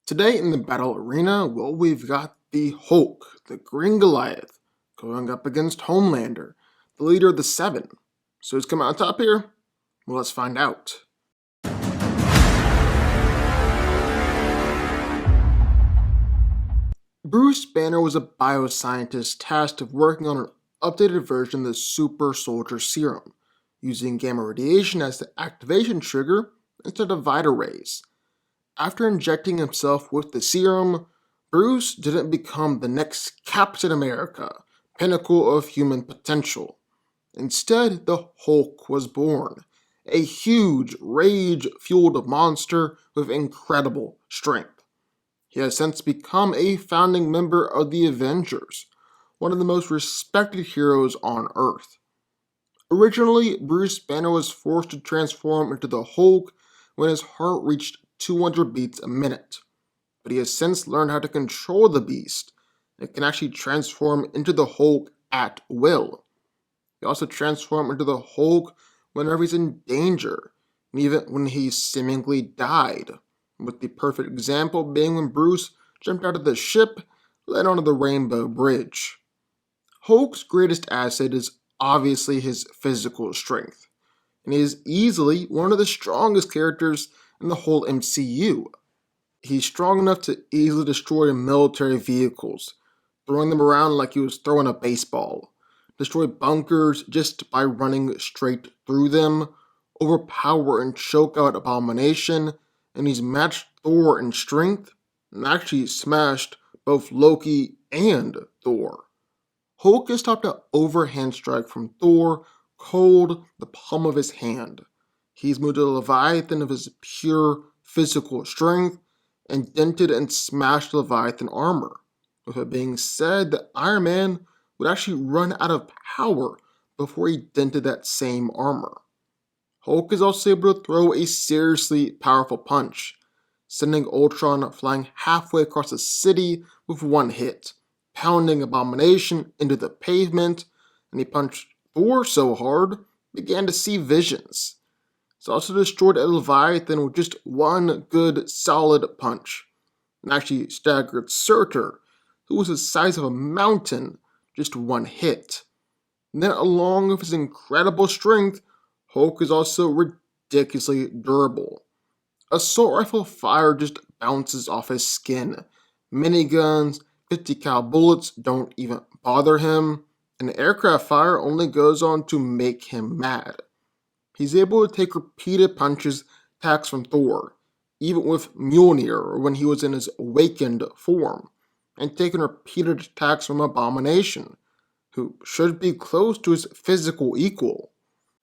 Today in the battle arena, well, we've got the Hulk, the Green Goliath, going up against Homelander, the leader of the Seven. So who's coming out on top here? Well, let's find out. Bruce Banner was a bioscientist tasked with working on an updated version of the super soldier serum, using gamma radiation as the activation trigger instead of Vita rays. After injecting himself with the serum, Bruce didn't become the next Captain America, pinnacle of human potential. Instead, the Hulk was born, a huge, rage-fueled monster with incredible strength. He has since become a founding member of the Avengers, one of the most respected heroes on Earth. Originally, Bruce Banner was forced to transform into the Hulk when his heart reached 200 beats a minute, but he has since learned how to control the beast and can actually transform into the Hulk at will. He also transforms into the Hulk whenever he's in danger, and even when he seemingly died, with the perfect example being when Bruce jumped out of the ship, led onto the Rainbow Bridge. Hulk's greatest asset is obviously his physical strength, and he is easily one of the strongest characters in the whole MCU. He's strong enough to easily destroy military vehicles, throwing them around like he was throwing a baseball, destroy bunkers just by running straight through them, overpower and choke out Abomination, and he's matched Thor in strength and actually smashed both Loki and Thor. Hulk is taught to overhand strike from Thor, cold the palm of his hand. He's moved to Leviathan of his pure physical strength and dented and smashed Leviathan armor, with it being said that Iron Man would actually run out of power before he dented that same armor. Hulk is also able to throw a seriously powerful punch, sending Ultron flying halfway across the city with one hit, pounding Abomination into the pavement, and he punched Thor so hard, began to see visions. He's also destroyed a Leviathan with just one good solid punch, and actually staggered Surtur, who was the size of a mountain, just one hit. And then along with his incredible strength, Hulk is also ridiculously durable. Assault rifle fire just bounces off his skin. Miniguns, 50 cal bullets don't even bother him, and aircraft fire only goes on to make him mad. He's able to take repeated punches, attacks from Thor, even with Mjolnir when he was in his awakened form, and taking repeated attacks from Abomination, who should be close to his physical equal.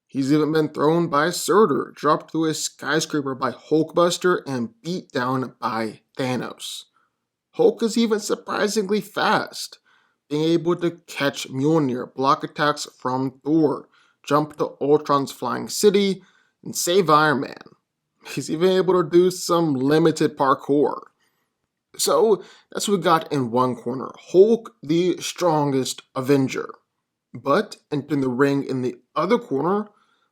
He's even been thrown by Surtur, dropped through a skyscraper by Hulkbuster, and beat down by Thanos. Hulk is even surprisingly fast, being able to catch Mjolnir, block attacks from Thor, jump to Ultron's flying city, and save Iron Man. He's even able to do some limited parkour. So that's what we got in one corner, Hulk, the strongest Avenger. But entering the ring in the other corner,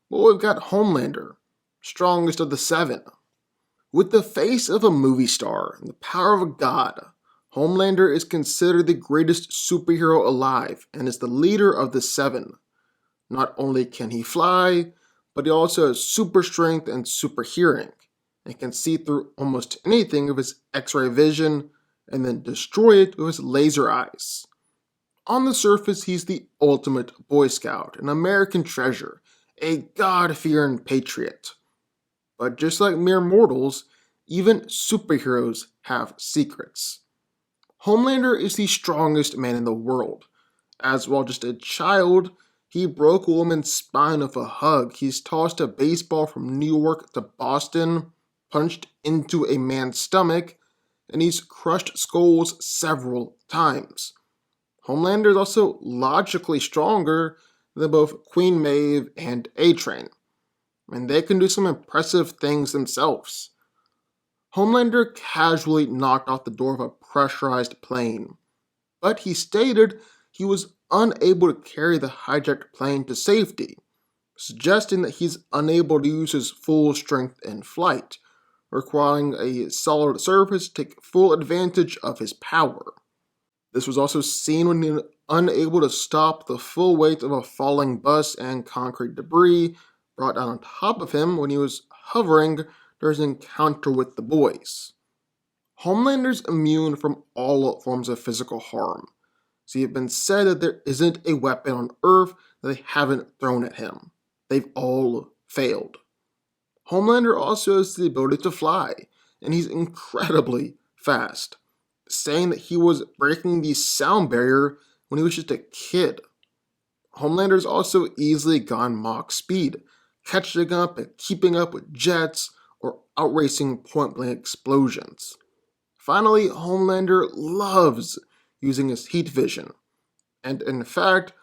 well, we've got Homelander, strongest of the Seven. With the face of a movie star and the power of a god, Homelander is considered the greatest superhero alive and is the leader of the Seven. Not only can he fly, but he also has super strength and super hearing, and can see through almost anything with his X-ray vision and then destroy it with his laser eyes. On the surface, he's the ultimate Boy Scout, an American treasure, a God-fearing patriot. But just like mere mortals, even superheroes have secrets. Homelander is the strongest man in the world, as while just a child, he broke a woman's spine with a hug. He's tossed a baseball from New York to Boston, punched into a man's stomach, and he's crushed skulls several times. Homelander is also logically stronger than both Queen Maeve and A-Train, and they can do some impressive things themselves. Homelander casually knocked off the door of a pressurized plane, but he stated he was unable to carry the hijacked plane to safety, suggesting that he's unable to use his full strength in flight, requiring a solid surface to take full advantage of his power. This was also seen when he was unable to stop the full weight of a falling bus and concrete debris brought down on top of him when he was hovering during his encounter with the boys. Homelander's immune from all forms of physical harm, so it's been said that there isn't a weapon on Earth that they haven't thrown at him. They've all failed. Homelander also has the ability to fly, and he's incredibly fast, saying that he was breaking the sound barrier when he was just a kid. Homelander's also easily gone Mach speed, catching up and keeping up with jets or outracing point-blank explosions. Finally, Homelander loves using his heat vision, and in fact,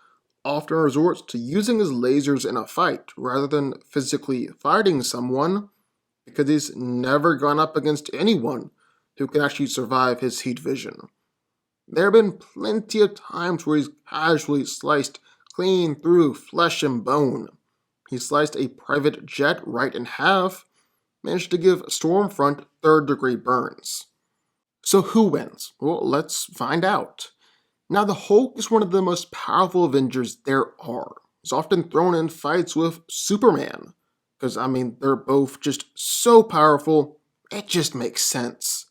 often resorts to using his lasers in a fight rather than physically fighting someone, because he's never gone up against anyone who can actually survive his heat vision. There have been plenty of times where he's casually sliced clean through flesh and bone. He sliced a private jet right in half, managed to give Stormfront third-degree burns. So who wins? Well, let's find out. Now, the Hulk is one of the most powerful Avengers there are. He's often thrown in fights with Superman, because, they're both just so powerful, it just makes sense.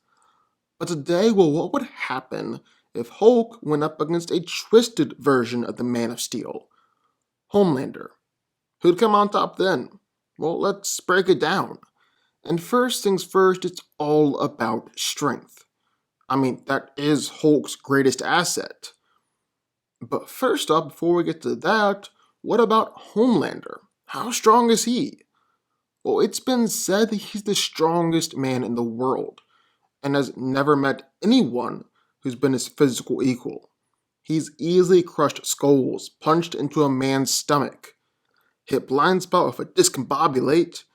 But today, what would happen if Hulk went up against a twisted version of the Man of Steel? Homelander. Who'd come on top then? Well, let's break it down. And first things first, it's all about strength. That is Hulk's greatest asset. But first up, before we get to that, what about Homelander? How strong is he? Well, it's been said that he's the strongest man in the world, and has never met anyone who's been his physical equal. He's easily crushed skulls, punched into a man's stomach, hit blind spot with a discombobulate,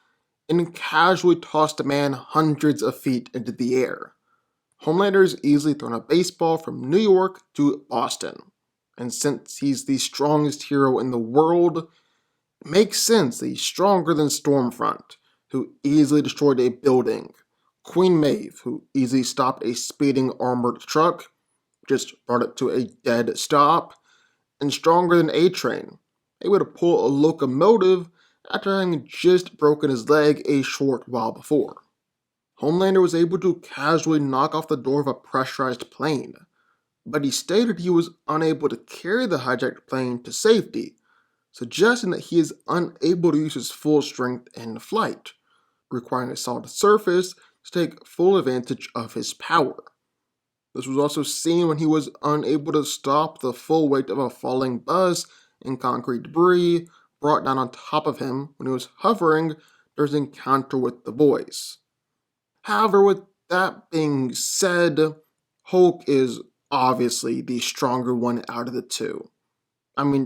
and casually tossed a man hundreds of feet into the air. Homelander's easily thrown a baseball from New York to Boston. And since he's the strongest hero in the world, it makes sense that he's stronger than Stormfront, who easily destroyed a building, Queen Maeve, who easily stopped a speeding armored truck, just brought it to a dead stop, and stronger than A-Train, able to pull a locomotive after having just broken his leg a short while before. Homelander was able to casually knock off the door of a pressurized plane, but he stated he was unable to carry the hijacked plane to safety, suggesting that he is unable to use his full strength in flight, requiring a solid surface to take full advantage of his power. This was also seen when he was unable to stop the full weight of a falling bus and concrete debris brought down on top of him when he was hovering during his encounter with the boys. However, with that being said, Hulk is obviously the stronger one out of the two.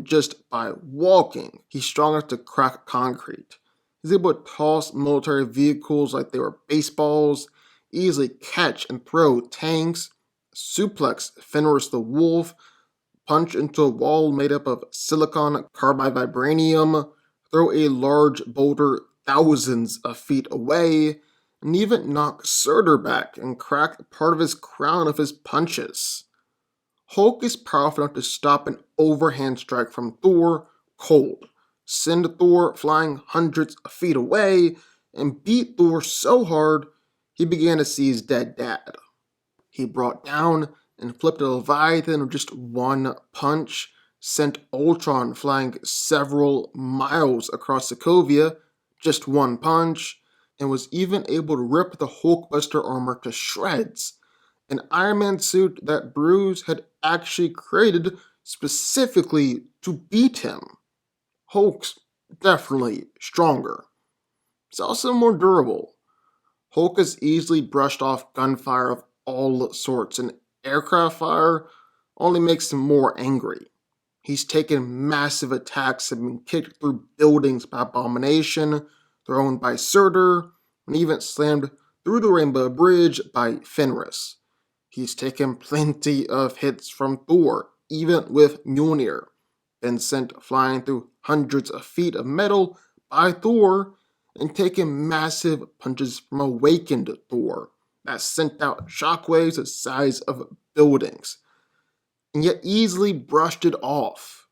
Just by walking, he's strong enough to crack concrete. He's able to toss military vehicles like they were baseballs, easily catch and throw tanks, suplex Fenris the Wolf, punch into a wall made up of silicon carbide vibranium, throw a large boulder thousands of feet away, and even knock Surtur back and crack part of his crown of his punches. Hulk is powerful enough to stop an overhand strike from Thor cold, send Thor flying hundreds of feet away, and beat Thor so hard he began to see his dead dad. He brought down and flipped a Leviathan with just one punch, sent Ultron flying several miles across Sokovia, just one punch, and was even able to rip the Hulkbuster armor to shreds, an Iron Man suit that Bruce had actually created specifically to beat him. Hulk's definitely stronger. It's also more durable. Hulk has easily brushed off gunfire of all sorts, and aircraft fire only makes him more angry. He's taken massive attacks and been kicked through buildings by Abomination, thrown by Surtur, and even slammed through the Rainbow Bridge by Fenris. He's taken plenty of hits from Thor, even with Mjolnir, been sent flying through hundreds of feet of metal by Thor, and taking massive punches from awakened Thor that sent out shockwaves the size of buildings, and yet easily brushed it off.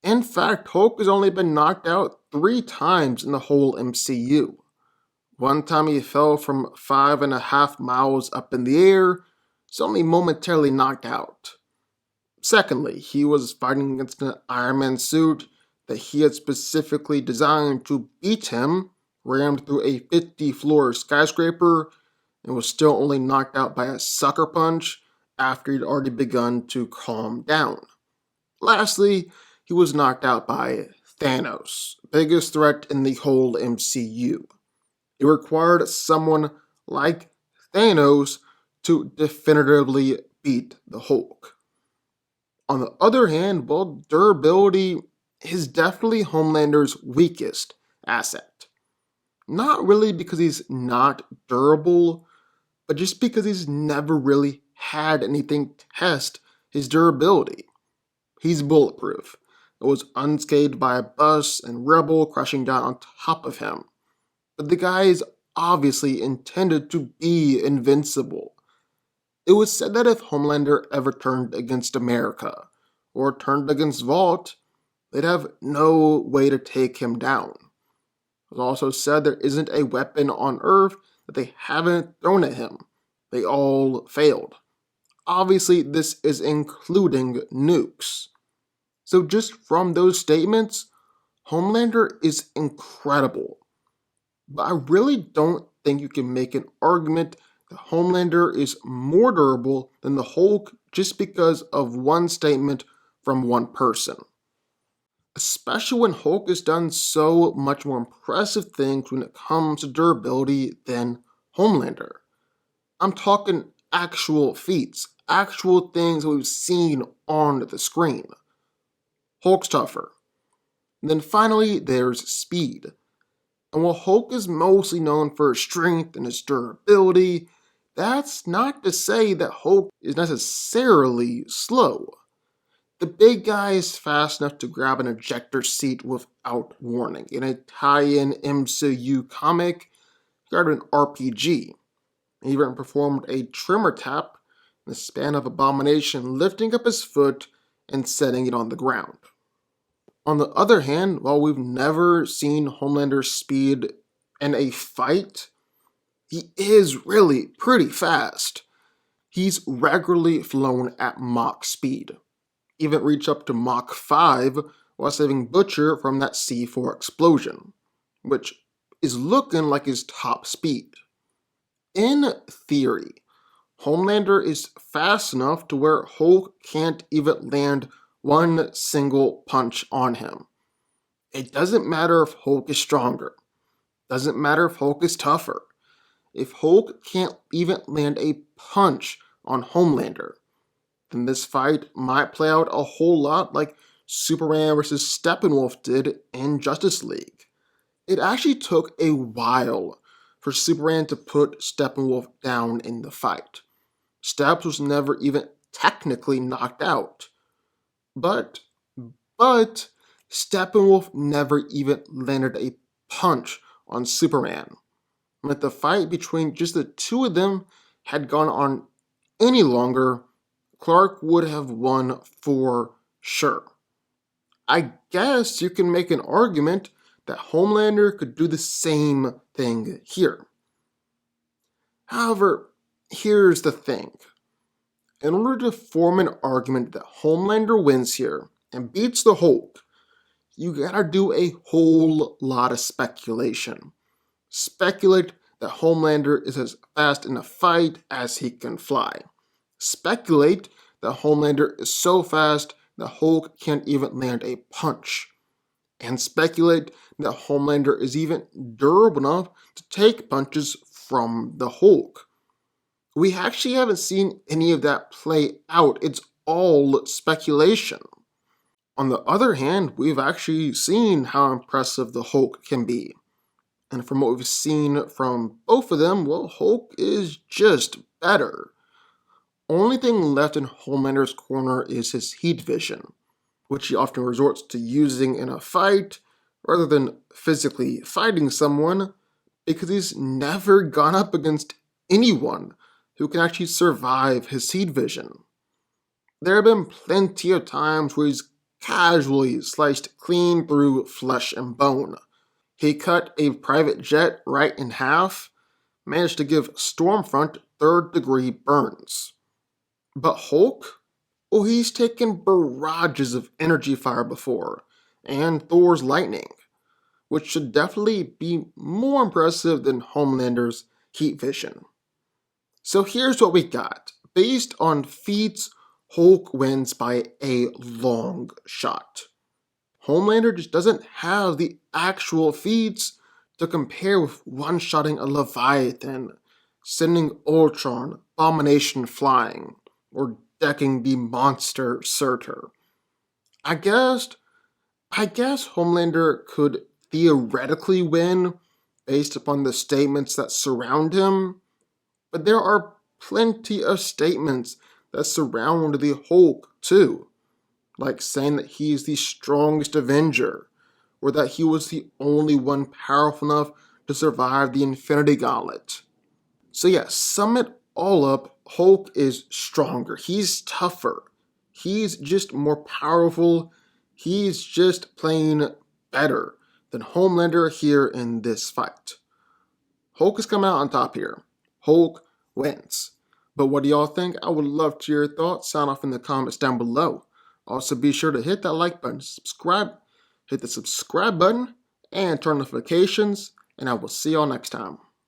In fact, Hulk has only been knocked out 3 times in the whole MCU. One time he fell from 5.5 miles up in the air, so only momentarily knocked out. Secondly, he was fighting against an Iron Man suit that he had specifically designed to beat him, rammed through a 50-floor skyscraper, and was still only knocked out by a sucker punch after he'd already begun to calm down. Lastly, he was knocked out by Thanos, biggest threat in the whole MCU. It required someone like Thanos to definitively beat the Hulk. On the other hand, well, durability is definitely Homelander's weakest asset. Not really because he's not durable, but just because he's never really had anything test his durability. He's bulletproof. It was unscathed by a bus and rubble crashing down on top of him. But the guy is obviously intended to be invincible. It was said that if Homelander ever turned against America, or turned against Vought, they'd have no way to take him down. It was also said there isn't a weapon on Earth that they haven't thrown at him. They all failed. Obviously, this is including nukes. So just from those statements, Homelander is incredible. But I really don't think you can make an argument that Homelander is more durable than the Hulk just because of one statement from one person. Especially when Hulk has done so much more impressive things when it comes to durability than Homelander. I'm talking actual feats, actual things that we've seen on the screen. Hulk's tougher. And then finally, there's speed. And while Hulk is mostly known for his strength and his durability, that's not to say that Hulk is necessarily slow. The big guy is fast enough to grab an ejector seat without warning. In a tie-in MCU comic, he grabbed an RPG. He even performed a trimmer tap in the span of Abomination, lifting up his foot and setting it on the ground. On the other hand, while we've never seen Homelander's speed in a fight, he is really pretty fast. He's regularly flown at Mach speed, even reached up to Mach 5 while saving Butcher from that C4 explosion, which is looking like his top speed. In theory, Homelander is fast enough to where Hulk can't even land one single punch on him. It doesn't matter if Hulk is stronger. Doesn't matter if Hulk is tougher. If Hulk can't even land a punch on Homelander, then this fight might play out a whole lot like Superman vs. Steppenwolf did in Justice League. It actually took a while for Superman to put Steppenwolf down in the fight. Steps was never even technically knocked out. But Steppenwolf never even landed a punch on Superman. And if the fight between just the two of them had gone on any longer, Clark would have won for sure. I guess you can make an argument that Homelander could do the same thing here. However, here's the thing. In order to form an argument that Homelander wins here and beats the Hulk, you gotta do a whole lot of speculation. Speculate that Homelander is as fast in a fight as he can fly. Speculate that Homelander is so fast that Hulk can't even land a punch. And speculate that Homelander is even durable enough to take punches from the Hulk. We actually haven't seen any of that play out. It's all speculation. On the other hand, we've actually seen how impressive the Hulk can be. And from what we've seen from both of them, well, Hulk is just better. Only thing left in Homelander's corner is his heat vision, which he often resorts to using in a fight, rather than physically fighting someone, because he's never gone up against anyone who can actually survive his seed vision. There have been plenty of times where he's casually sliced clean through flesh and bone. He cut a private jet right in half, managed to give Stormfront third-degree burns. But Hulk? Well, he's taken barrages of energy fire before, and Thor's lightning, which should definitely be more impressive than Homelander's heat vision. So here's what we got. Based on feats, Hulk wins by a long shot. Homelander just doesn't have the actual feats to compare with one-shotting a Leviathan, sending Ultron, Abomination flying, or decking the monster Surtur. I guess Homelander could theoretically win based upon the statements that surround him, but there are plenty of statements that surround the Hulk too, like saying that he is the strongest Avenger, or that he was the only one powerful enough to survive the Infinity Gauntlet. So yeah, sum it all up, Hulk is stronger, he's tougher, he's just more powerful, he's just plain better than Homelander here in this fight. Hulk is coming out on top here. Hulk wins. But what do y'all think? I would love to hear your thoughts. Sound off in the comments down below. Also, be sure to hit that like button, subscribe, hit the subscribe button, and turn notifications, and I will see y'all next time.